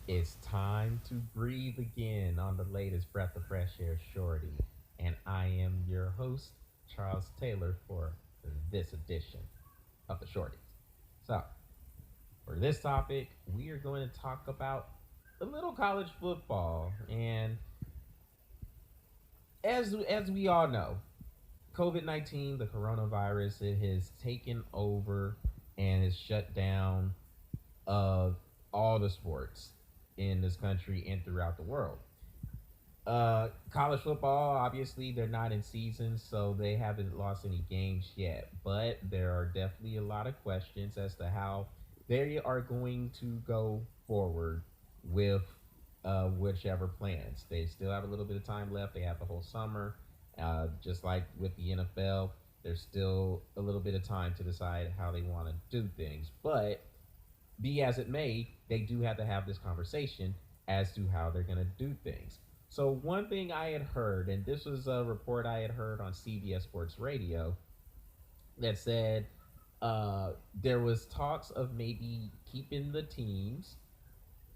It's time to breathe again on the latest breath of fresh air, Shorty. And I am your host, Charles Taylor, for this edition of the Shorties. So, for this topic, we are going to talk about a little college football. And as we all know, COVID-19, the coronavirus, it has taken over and has shut down uh, all the sports in this country and throughout the world. College football, obviously, they're not in season, so they haven't lost any games yet. But there are definitely a lot of questions as to how they are going to go forward with whichever plans. They still have a little bit of time left. They have the whole summer. Just like with the NFL, there's still a little bit of time to decide how they want to do things. But be as it may, they do have to have this conversation as to how they're going to do things. So, one thing I had heard, and this was a report I had heard on CBS Sports Radio, that said there was talks of maybe keeping the teams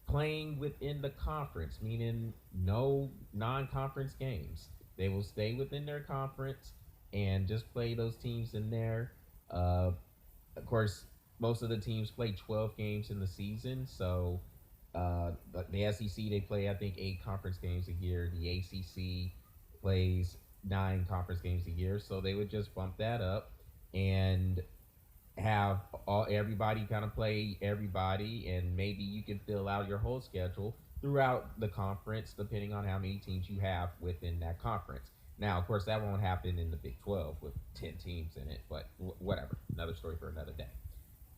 playing within the conference, meaning no non-conference games. They will stay within their conference and just play those teams in there. Of course, most of the teams play 12 games in the season, so the SEC they play I think 8 conference games a year. The ACC plays 9 conference games a year, so they would just bump that up and have all everybody kind of play everybody, and maybe you can fill out your whole schedule throughout the conference depending on how many teams you have within that conference. Now, of course, that won't happen in the Big 12 with 10 teams in it, but whatever. Another story for another day.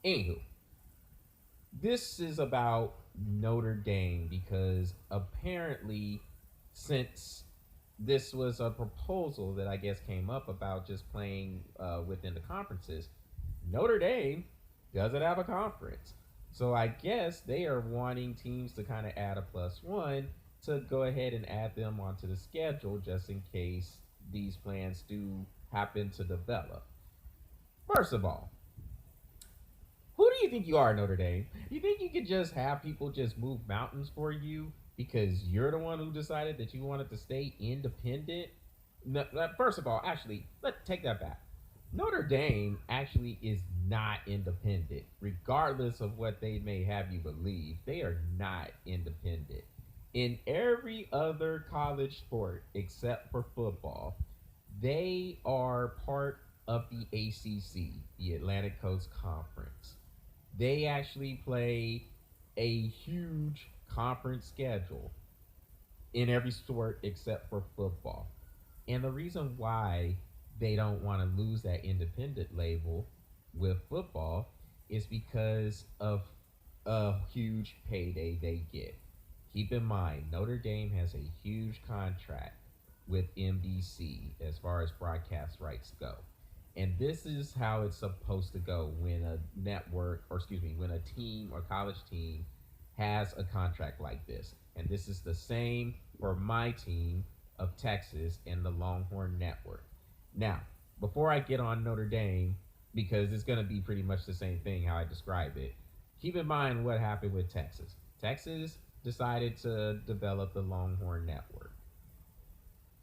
Anywho, this is about Notre Dame because apparently, since this was a proposal that I guess came up about just playing within the conferences, Notre Dame doesn't have a conference. So I guess they are wanting teams to kind of add a plus one to go ahead and add them onto the schedule just in case these plans do happen to develop. First of all, who do you think you are, Notre Dame? You think you could just have people just move mountains for you because you're the one who decided that you wanted to stay independent? No, first of all, actually, let's take that back. Notre Dame actually is not independent, regardless of what they may have you believe. They are not independent. In every other college sport except for football, they are part of the ACC, the Atlantic Coast Conference. They actually play a huge conference schedule in every sport except for football. And the reason why they don't want to lose that independent label with football is because of a huge payday they get. Keep in mind, Notre Dame has a huge contract with NBC as far as broadcast rights go. And this is how it's supposed to go when a network, or excuse me, when a team or college team has a contract like this. And this is the same for my team of Texas and the Longhorn Network. Now, before I get on Notre Dame, because it's going to be pretty much the same thing how I describe it, keep in mind what happened with Texas. Texas decided to develop the Longhorn Network.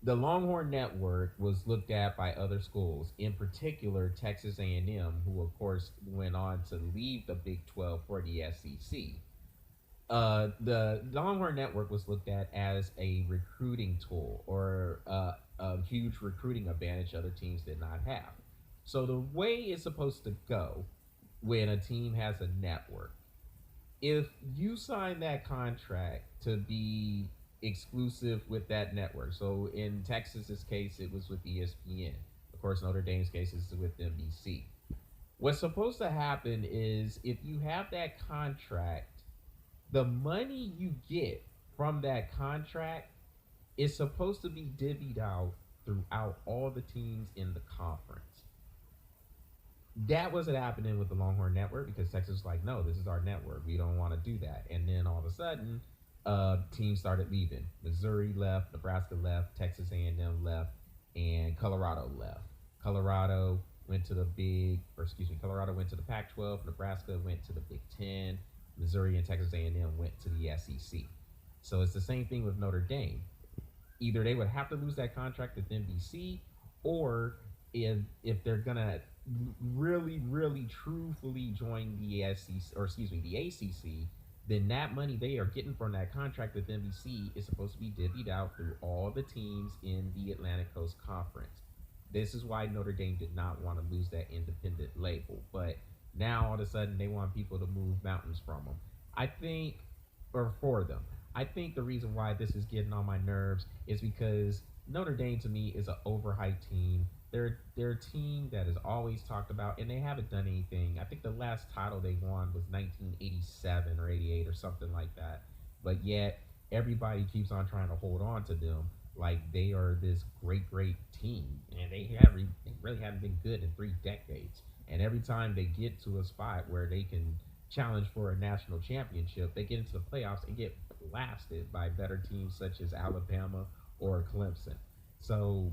The Longhorn Network was looked at by other schools, in particular Texas A&M, who of course went on to leave the Big 12 for the SEC. The Longhorn Network was looked at as a recruiting tool or a huge recruiting advantage other teams did not have. So the way it's supposed to go when a team has a network, if you sign that contract to be exclusive with that network, so in Texas's case, it was with ESPN. Of course, Notre Dame's case is with NBC. What's supposed to happen is if you have that contract, the money you get from that contract is supposed to be divvied out throughout all the teams in the conference. That wasn't happening with the Longhorn Network because Texas was like, no, this is our network. We don't want to do that. And then all of a sudden, teams started leaving. Missouri left, Nebraska left, Texas A&M left, and Colorado left. Colorado went to the Colorado went to the Pac-12. Nebraska went to the Big Ten. Missouri and Texas A&M went to the SEC. So it's the same thing with Notre Dame. Either they would have to lose that contract with NBC, or if they're gonna really truthfully join the SEC, or excuse me, the ACC, then that money they are getting from that contract with NBC is supposed to be divvied out through all the teams in the Atlantic Coast Conference. This is why Notre Dame did not want to lose that independent label, but now all of a sudden they want people to move mountains from them. I think, or for them. I think the reason why this is getting on my nerves is because Notre Dame to me is an overhyped team. They're a team that is always talked about, and they haven't done anything. I think the last title they won was 1987 or 88 or something like that. But yet everybody keeps on trying to hold on to them like they are this great team, and they really haven't been good in 3 decades. And every time they get to a spot where they can challenge for a national championship, they get into the playoffs and get blasted by better teams such as Alabama or Clemson. So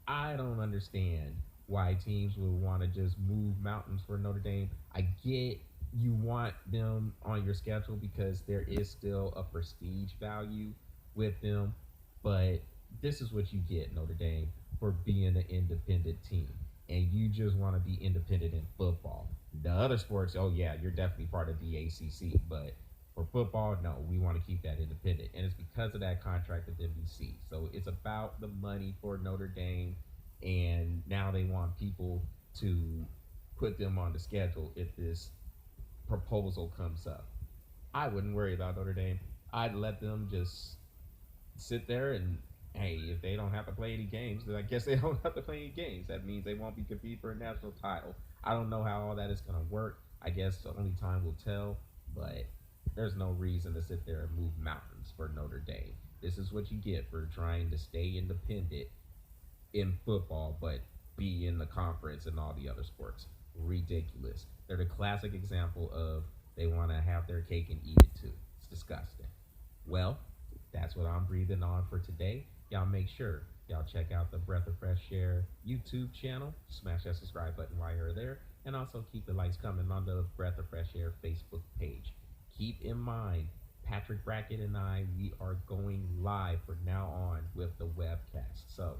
I don't understand why teams would want to just move mountains for Notre Dame. I get you want them on your schedule because there is still a prestige value with them, but this is what you get, Notre Dame, for being an independent team. And you just want to be independent in football. The other sports, oh yeah, you're definitely part of the ACC, but for football, no, we want to keep that independent, and it's because of that contract with NBC. So it's about the money for Notre Dame, and now they want people to put them on the schedule if this proposal comes up. I wouldn't worry about Notre Dame. I'd let them just sit there and hey, if they don't have to play any games, then I guess they don't have to play any games. That means they won't be competing for a national title. I don't know how all that is going to work. I guess the only time will tell, but there's no reason to sit there and move mountains for Notre Dame. This is what you get for trying to stay independent in football, but be in the conference and all the other sports. Ridiculous. They're the classic example of they want to have their cake and eat it too. It's disgusting. Well, that's what I'm breathing on for today. Y'all make sure y'all check out the Breath of Fresh Air YouTube channel. Smash that subscribe button while you're there. And also keep the likes coming on the Breath of Fresh Air Facebook page. Keep in mind, Patrick Brackett and I, we are going live from now on with the webcast. So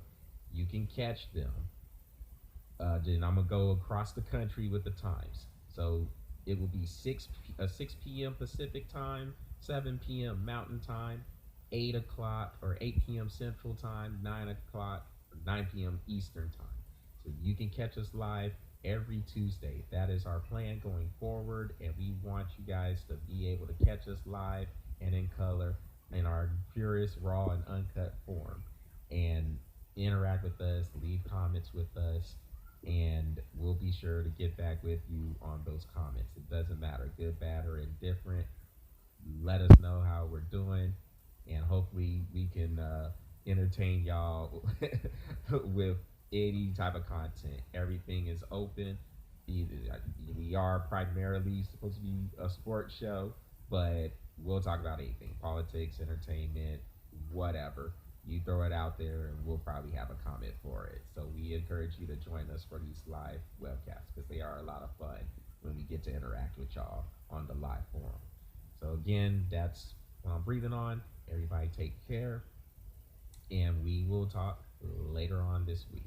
you can catch them. Then I'm going to go across the country with the times. So it will be 6 p.m. Pacific time, 7 p.m. Mountain time, 8 o'clock or 8 p.m. Central time, 9 o'clock, or 9 p.m. Eastern time. So you can catch us live every Tuesday. That is our plan going forward, and we want you guys to be able to catch us live and in color in our purest, raw, and uncut form. And interact with us, leave comments with us, and we'll be sure to get back with you on those comments. It doesn't matter, good, bad, or indifferent. Let us know how we're doing, and hopefully we can entertain y'all with any type of content. Everything is open. We are primarily supposed to be a sports show, but we'll talk about anything: politics, entertainment, whatever. You throw it out there and we'll probably have a comment for it. So we encourage you to join us for these live webcasts because they are a lot of fun when we get to interact with y'all on the live forum. So again, that's what I'm breathing on. Everybody take care, and we will talk later on this week.